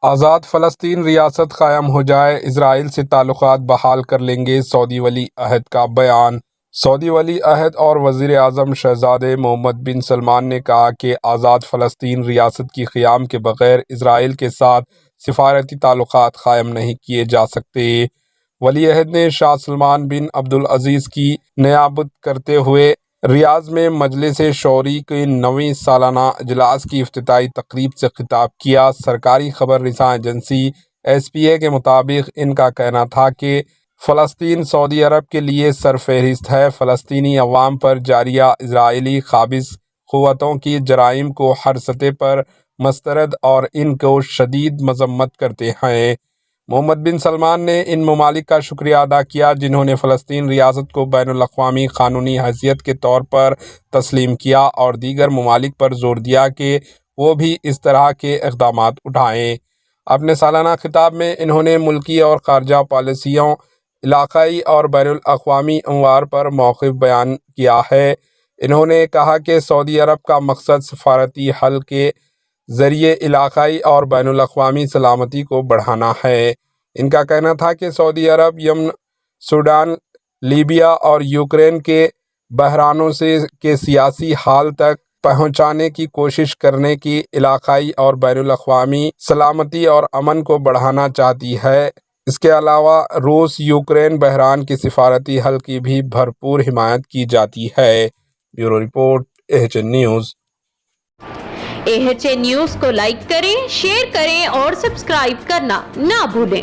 آزاد فلسطین ریاست قائم ہو جائے، اسرائیل سے تعلقات بحال کر لیں گے، سعودی ولی عہد کا بیان۔ سعودی ولی عہد اور وزیر اعظم شہزادے محمد بن سلمان نے کہا کہ آزاد فلسطین ریاست کی قیام کے بغیر اسرائیل کے ساتھ سفارتی تعلقات قائم نہیں کیے جا سکتے۔ ولی عہد نے شاہ سلمان بن عبدالعزیز کی نیابت کرتے ہوئے ریاض میں مجلس شوری کے 9ویں سالانہ اجلاس کی افتتاحی تقریب سے خطاب کیا۔ سرکاری خبر رساں ایجنسی ایس پی اے کے مطابق ان کا کہنا تھا کہ فلسطین سعودی عرب کے لیے سرفہرست ہے۔ فلسطینی عوام پر جاریہ اسرائیلی قابض قوتوں کی جرائم کو ہر سطح پر مسترد اور ان کو شدید مذمت کرتے ہیں۔ محمد بن سلمان نے ان ممالک کا شکریہ ادا کیا جنہوں نے فلسطین ریاست کو بین الاقوامی قانونی حیثیت کے طور پر تسلیم کیا، اور دیگر ممالک پر زور دیا کہ وہ بھی اس طرح کے اقدامات اٹھائیں۔ اپنے سالانہ خطاب میں انہوں نے ملکی اور خارجہ پالیسیوں، علاقائی اور بین الاقوامی امور پر موقف بیان کیا ہے۔ انہوں نے کہا کہ سعودی عرب کا مقصد سفارتی حل کے ذریعے علاقائی اور بین الاقوامی سلامتی کو بڑھانا ہے۔ ان کا کہنا تھا کہ سعودی عرب یمن، سوڈان، لیبیا اور یوکرین کے بحرانوں کے سیاسی حل تک پہنچانے کی کوشش کرنے کی علاقائی اور بین الاقوامی سلامتی اور امن کو بڑھانا چاہتی ہے۔ اس کے علاوہ روس یوکرین بحران کی سفارتی حل کی بھی بھرپور حمایت کی جاتی ہے۔ Bureau report, AHN news. AHN news کو لائک کریں، شیئر کریں اور سبسکرائب کرنا نہ بھولیں۔